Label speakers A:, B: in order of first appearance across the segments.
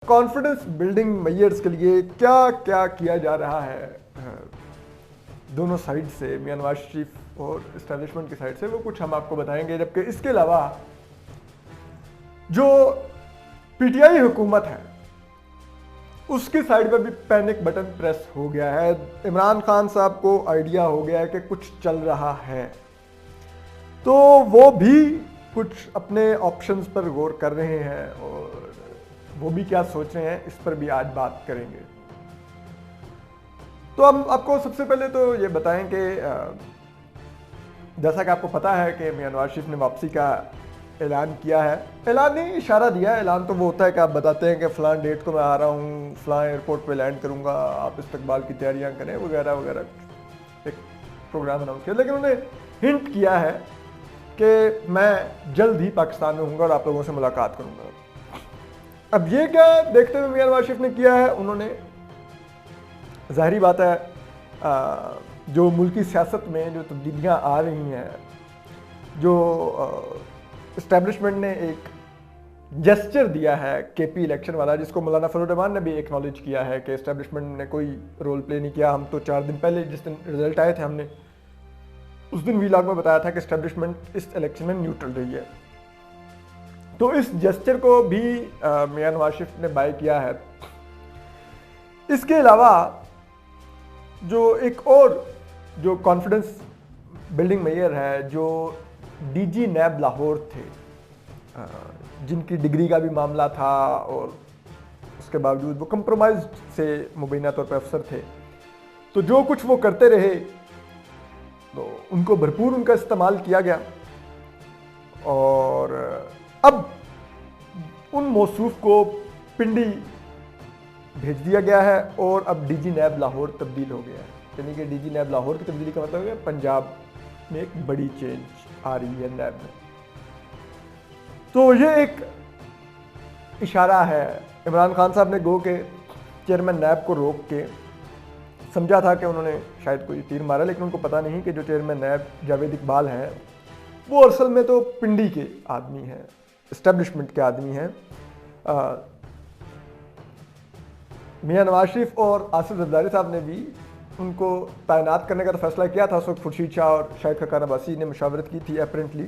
A: Confidence building measures के लिए क्या क्या किया जा रहा है दोनों साइड से, मियां नवाज शरीफ और इस्टेब्लिशमेंट की साइड से, वो कुछ हम आपको बताएंगे। जबकि इसके अलावा जो पीटीआई हुकूमत है उसकी साइड पर भी पैनिक बटन प्रेस हो गया है। इमरान खान साहब को आइडिया हो गया है कि कुछ चल रहा है, तो वो भी कुछ अपने ऑप्शंस पर गौर कर रहे हैं और वो भी क्या सोच रहे हैं इस पर भी आज बात करेंगे। तो हम आपको सबसे पहले तो ये बताएं कि जैसा कि आपको पता है कि मियां नवाज शरीफ ने वापसी का ऐलान किया है। ऐलान नहीं, इशारा दिया है। ऐलान तो वो होता है कि आप बताते हैं कि फ़लाँ डेट को मैं आ रहा हूँ, फ़लाँ एयरपोर्ट पे लैंड करूँगा, आप इस्तकबाल की तैयारियाँ करें वगैरह वगैरह, एक प्रोग्राम अनाउंस किया। लेकिन उन्होंने हिंट किया है कि मैं जल्द ही पाकिस्तान में हूँगा और आप लोगों से मुलाकात करूँगा। अब ये क्या देखते हुए मियां नवाज शरीफ ने किया है, उन्होंने ज़ाहिरी बात है जो मुल्की सियासत में जो तब्दीलियाँ आ रही हैं, जो इस्टेब्लिशमेंट ने एक जेस्चर दिया है केपी इलेक्शन वाला, जिसको मौलाना फजल रहमान ने भी एक्नॉलेज किया है कि इस्टेब्लिशमेंट ने कोई रोल प्ले नहीं किया। हम तो 4 दिन पहले जिस दिन रिजल्ट आए थे, हमने उस दिन वीलॉग में बताया था कि इस्टेब्लिशमेंट इस इलेक्शन में न्यूट्रल रही है। तो इस जेस्चर को भी मियां नवाज शरीफ ने बाय किया है। इसके अलावा जो एक और जो कॉन्फिडेंस बिल्डिंग मेजर है, जो डीजी नैब लाहौर थे, जिनकी डिग्री का भी मामला था और उसके बावजूद वो कंप्रोमाइज से मुबैना तौर पर अफसर थे, तो जो कुछ वो करते रहे तो उनको भरपूर उनका इस्तेमाल किया गया और अब उन मौसूफ को पिंडी भेज दिया गया है और अब डीजी नैब लाहौर तब्दील हो गया है। यानी कि डीजी नैब लाहौर की तब्दीली का मतलब है पंजाब में एक बड़ी चेंज आ रही है नैब में। तो ये एक इशारा है। इमरान खान साहब ने गो के चेयरमैन नैब को रोक के समझा था कि उन्होंने शायद कोई तीर मारा, लेकिन उनको पता नहीं कि जो चेयरमैन नैब जावेद इकबाल हैं वो असल में तो पिंडी के आदमी हैं, इस्टेब्लिशमेंट के आदमी हैं। मियां नवाज शरीफ और आसिफ जरदारी साहब ने भी उनको तैनात करने का तो फैसला किया था। उस वक्त खुर्शीद शाह और शाहिद खकान अब्बासी ने मशावरत की थी अपेरेंटली,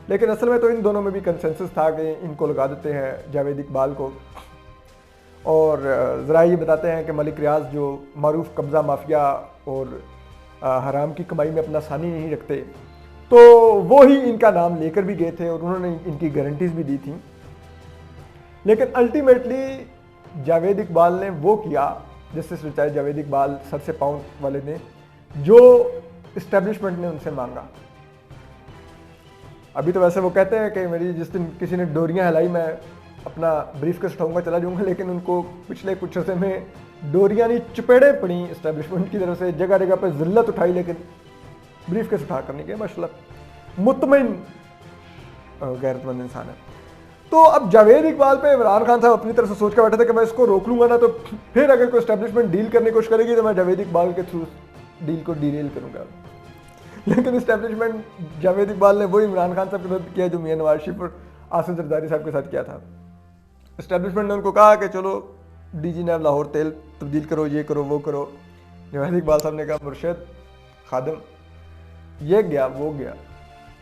A: लेकिन असल में तो इन दोनों में भी कंसेंसस था कि इनको लगा देते हैं जावेद इकबाल को। और ज़रा ये बताते हैं कि मलिक रियाज जो मारूफ कब्ज़ा माफिया और हराम की कमाई में अपना सानी नहीं रखते, तो वो ही इनका नाम लेकर भी गए थे और उन्होंने इनकी गारंटीज भी दी थी। लेकिन अल्टीमेटली जावेद इकबाल ने वो किया, justice retired Javed Iqbal sir से पाँव वाले ने, जो इस्टेब्लिशमेंट ने उनसे मांगा। अभी तो वैसे वो कहते हैं कि मेरी जिस दिन किसी ने डोरियां हिलाई मैं अपना ब्रीफ केस उठाऊंगा चला जाऊंगा, लेकिन उनको पिछले कुछ अर्से में डोरियां नहीं चपेड़े पड़ी इस्टेब्लिशमेंट की तरफ से, जगह जगह पर जिल्लत उठाई, लेकिन ब्रीफ केस उठा करने के माशाल्लाह मुतमईन गैरतमंद इंसान है। तो अब जावेद इकबाल पे इमरान खान साहब अपनी तरफ से सोच कर बैठे थे कि मैं इसको रोक लूंगा ना, तो फिर अगर कोई एस्टेब्लिशमेंट डील करने की कोशिश करेगी तो मैं जावेद इकबाल के थ्रू डील को डीरेल करूंगा। लेकिन एस्टेब्लिशमेंट जावेद इकबाल ने वो इमरान खान साहब के साथ किया जो मियां नवाज शरीफ और आसिफ जरदारी साहब के साथ किया था। एस्टेब्लिशमेंट ने उनको कहा कि चलो डीजी नैब लाहौर तेल तब्दील करो, ये करो वो करो। जावेद इकबाल साहब ने कहा मुर्शद खादम, ये गया वो गया,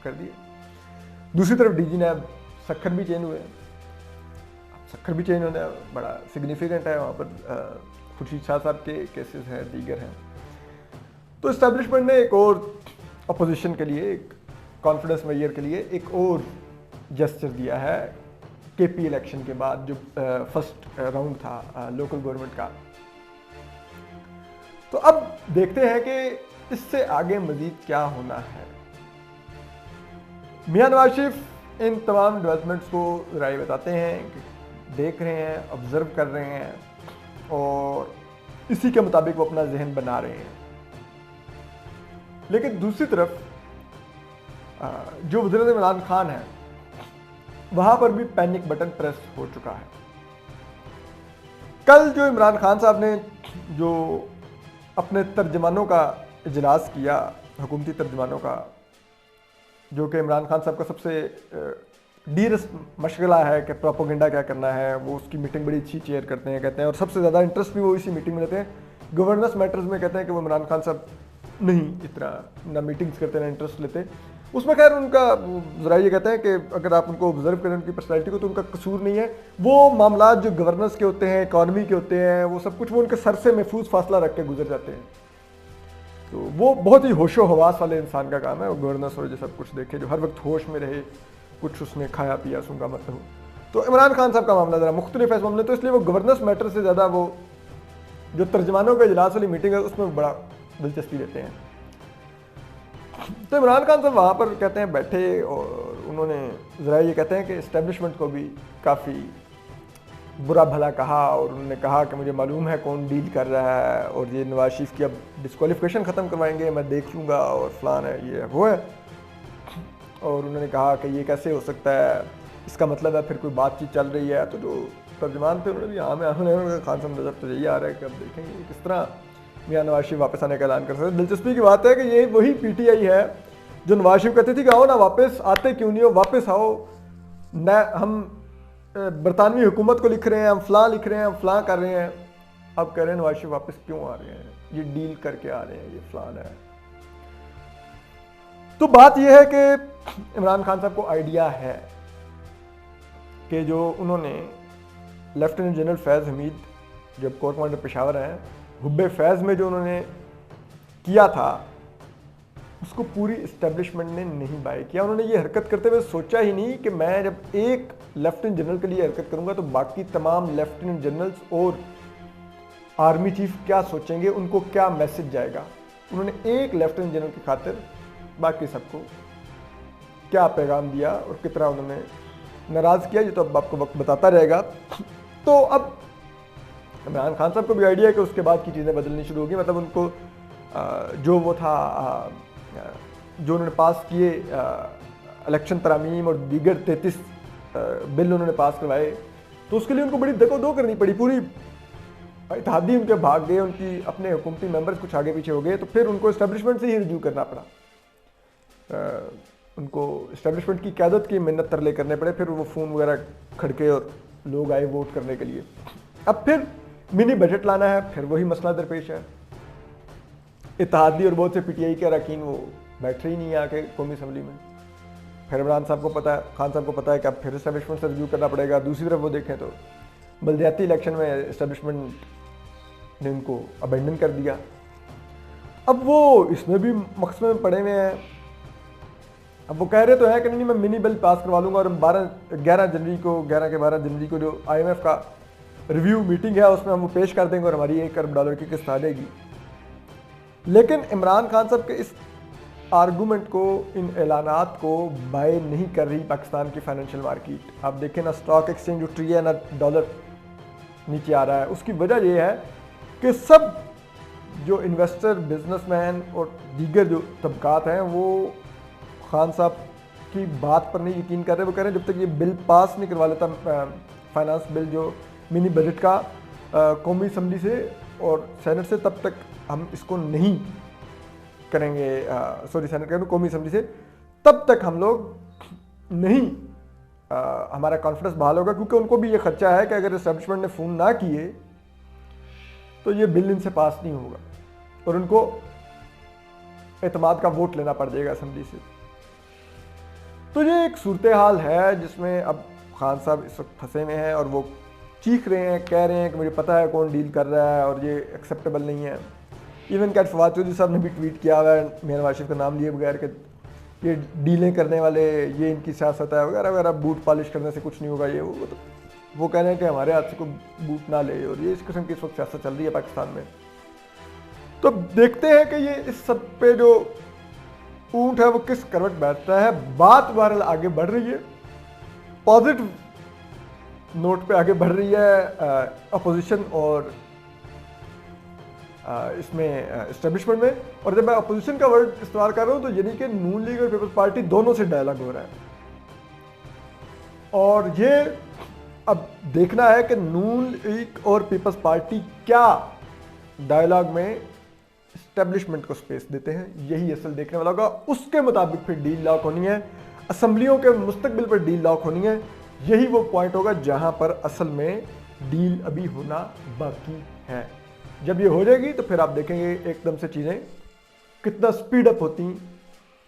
A: कर दिया। दूसरी तरफ डीजी नैब सक्खर भी चेंज हुए। सक्खर भी चेंज होने बड़ा सिग्निफिकेंट है, वहाँ पर खुर्शीद शाह साहब के केसेस हैं, दीगर हैं। तो इस्टेब्लिशमेंट ने एक और अपोजिशन के लिए, एक कॉन्फिडेंस मेजर के लिए एक और जेस्चर दिया है केपी इलेक्शन के बाद, जो फर्स्ट राउंड था लोकल गवर्नमेंट का। तो अब देखते हैं कि इससे आगे मजीद क्या होना है। मियां नवाज शरीफ इन तमाम डेवलपमेंट्स को राय बताते हैं, देख रहे हैं, ऑब्जर्व कर रहे हैं और इसी के मुताबिक वो अपना जहन बना रहे हैं। लेकिन दूसरी तरफ जो वज़ीर इमरान खान है, वहां पर भी पैनिक बटन प्रेस हो चुका है। कल जो इमरान खान साहब ने जो अपने तर्जमानों का इजलास किया, हुकूमती तर्जमानों का, जो कि इमरान खान साहब का सबसे मशगला है कि प्रोपोगेंडा क्या करना है। वो उसकी मीटिंग बड़ी अच्छी चेयर करते हैं, कहते हैं, और सबसे ज़्यादा इंटरेस्ट भी वो इसी मीटिंग में लेते हैं। गवर्नेंस मैटर्स में कहते हैं कि वो इमरान खान साहब नहीं इतना ना मीटिंग्स करते ना इंटरेस्ट लेते। उसमें खैर उनका ज़रा ये कहते हैं कि अगर आप उनको ऑब्जर्व करें उनकी पर्सनैलिटी को तो उनका कसूर नहीं है। वो मामला जो गवर्नेंस के होते हैं, इकॉनमी के होते हैं, वो सब कुछ वो उनके सर से महफूज फासला रख के गुजर जाते हैं। तो वो बहुत ही होशो हवास वाले इंसान का काम है, वो गवर्नेंस और जो सब कुछ देखे, जो हर वक्त होश में रहे, कुछ उसने खाया पिया सूंघा मत हो। तो इमरान खान साहब का मामला ज़रा मुख्तलिफ है इस मामले, तो इसलिए वो गवर्नेंस मैटर से ज़्यादा वो जो तर्जमानों के इजलास वाली मीटिंग है उसमें बड़ा दिलचस्पी लेते हैं। तो इमरान खान साहब वहाँ पर कहते हैं बैठे, और उन्होंने ज़रा ये कहते हैं कि इस्टेब्लिशमेंट को भी काफ़ी बुरा भला कहा, और उन्होंने कहा कि मुझे मालूम है कौन डील कर रहा है, और ये नवाज शरीफ की अब डिस्क्वालिफिकेशन ख़त्म करवाएंगे, मैं देख लूँगा, और फलान है, ये है, वो है। और उन्होंने कहा कि ये कैसे हो सकता है, इसका मतलब है फिर कोई बातचीत चल रही है। तो जो तर्जमान थे उन्होंने भी हाँ में खान साहब नजर तो यही आ रहा है कि अब देखेंगे किस तरह मियां नवाज शरीफ वापस आने का ऐलान कर सकते हैं। दिलचस्पी की बात है कि ये वही पीटीआई है जो नवाज शरीफ कहते थे कि आओ ना वापस, आते क्यों नहीं हो, वापस आओ न, हम बरतानवी हुकूमत को लिख रहे हैं, हम फलां लिख रहे हैं, हम फलां कर रहे हैं। अब कह रहे हैं नवाज शरीफ वापस क्यों आ रहे हैं, ये डील करके आ रहे हैं, ये फलान है। तो बात यह है कि इमरान खान साहब को आइडिया है कि जो उन्होंने लेफ्टिनेंट जनरल फैज़ हमीद जब कोर कमांडर पेशावर हैं, हुब्बे फैज़ में जो उन्होंने किया था उसको पूरी इस्टेब्लिशमेंट ने नहीं बाय किया। उन्होंने ये हरकत करते हुए सोचा ही नहीं कि मैं जब एक लेफ्टिनेंट जनरल के लिए हरकत करूंगा तो बाकी तमाम लेफ्टिनेंट जनरल्स और आर्मी चीफ क्या सोचेंगे, उनको क्या मैसेज जाएगा। उन्होंने एक लेफ्टिनेंट जनरल की खातिर बाकी सबको क्या पैगाम दिया और कितना उन्होंने नाराज़ किया, ये तो अब आपको वक्त बताता रहेगा। तो अब इमरान खान साहब को भी आइडिया है कि उसके बाद की चीज़ें बदलनी शुरू होगी। मतलब उनको जो वो था जो उन्होंने पास किए इलेक्शन तरामीम और दीगर 33 बिल उन्होंने पास करवाए, तो उसके लिए उनको बड़ी दको करनी पड़ी। पूरी इत्तेहादी उनके भाग गए, उनकी अपने हुकूमती मेंबर्स कुछ आगे पीछे हो गए, तो फिर उनको इस्टेब्लिशमेंट से ही रिव्यू करना पड़ा। उनको इस्टेब्लिशमेंट की क़यादत की मिन्नत तरले करने पड़े, फिर वो फ़ोन वगैरह खड़के और लोग आए वोट करने के लिए। अब फिर मिनी बजट लाना है, फिर वही मसला दरपेश है। इत्तेहादी और बहुत से पीटीआई के अरकान वो बैठ ही नहीं है आके कौमी असम्बली में। फिर इमरान साहब को पता है, खान साहब को पता है कि अब फिर इस्टेब्लिशमेंट से रिव्यू करना पड़ेगा। दूसरी तरफ वो देखें तो बलदियाती इलेक्शन में इस्टेब्लिशमेंट ने उनको अबेंडन कर दिया। अब वो इसमें भी मकसद में पड़े हुए हैं। अब वो कह रहे तो है कि नहीं मैं मिनी बिल पास करवा लूँगा, और 11 के 12 जनवरी को जो IMF का रिव्यू मीटिंग है उसमें हम वो पेश कर देंगे और हमारी $1 अरब की किस्त आ जाएगी। लेकिन इमरान खान साहब के इस आर्गूमेंट को, इन ऐलानात को बाय नहीं कर रही पाकिस्तान की फाइनेंशियल मार्केट। आप देखें ना स्टॉक एक्सचेंज उठ रही है ना डॉलर नीचे आ रहा है। उसकी वजह यह है कि सब जो इन्वेस्टर, बिजनेसमैन और दीगर जो तबकात हैं वो खान साहब की बात पर नहीं यकीन कर रहे। वो कह रहे हैं जब तक ये बिल पास नहीं करवा लेता, फाइनेंस बिल जो मिनी बजट का कौमी असम्बली से और सेनेट से, तब तक हम इसको नहीं करेंगे। सॉरी सेनेट करेंगे, कौमी असम्बली से, तब तक हम लोग नहीं हमारा कॉन्फिडेंस बहाल होगा। क्योंकि उनको भी ये खर्चा है कि अगर एस्टेब्लिशमेंट ने फ़ोन ना किए तो ये बिल इनसे पास नहीं होगा और उनको एतमाद का वोट लेना पड़ जाएगा असम्बली से। तो ये एक सूरत हाल है जिसमें अब खान साहब इस वक्त फंसे हुए हैं और वो चीख रहे हैं, कह रहे हैं कि मुझे पता है कौन डील कर रहा है और ये एक्सेप्टेबल नहीं है। इवन कैट फवाद चौधरी साहब ने भी ट्वीट किया हुआ है मियां नवाज शरीफ का नाम लिए बगैर कि ये डीलें करने वाले, ये इनकी सियासत है वगैरह वगैरह, बूट पॉलिश करने से कुछ नहीं होगा। ये वो तो वो कह रहे हैं कि हमारे हाथ से कोई बूट ना ले, और ये इस किस्म की इस वक्त सियासत चल रही है पाकिस्तान में। तो देखते हैं कि ये इस सब पे जो ऊंट है वो किस करवट बैठता है। बात बहरहाल आगे बढ़ रही है, पॉजिटिव नोट पे आगे बढ़ रही है अपोजिशन और इसमें इस्टेब्लिशमेंट में। और जब मैं अपोजिशन का वर्ड इस्तेमाल कर रहा हूं तो यानी कि नून लीग और पीपल्स पार्टी दोनों से डायलॉग हो रहा है। और ये अब देखना है कि नून लीग और पीपल्स पार्टी क्या डायलॉग में इस्टेब्लिशमेंट को स्पेस देते हैं, यही असल देखने वाला होगा। उसके मुताबिक फिर डील लॉक होनी है। असम्बलियों के मुस्तकबिल पर डील लॉक होनी है, यही वो पॉइंट होगा जहां पर असल में डील अभी होना बाकी है। जब ये हो जाएगी तो फिर आप देखेंगे एकदम से चीज़ें कितना स्पीड अप होती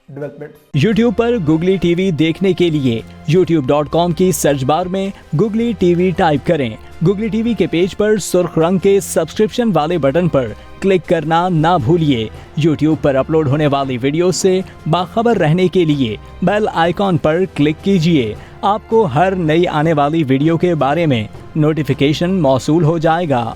A: डेवलपमेंट।
B: YouTube पर Googly TV देखने के लिए youtube.com की सर्च बार में Googly TV टाइप करें। Googly TV के पेज पर सुर्ख रंग के सब्सक्रिप्शन वाले बटन पर क्लिक करना ना भूलिए। YouTube पर अपलोड होने वाली वीडियो से बाखबर रहने के लिए बेल आइकॉन पर क्लिक कीजिए। आपको हर नई आने वाली वीडियो के बारे में नोटिफिकेशन मौसूल हो जाएगा।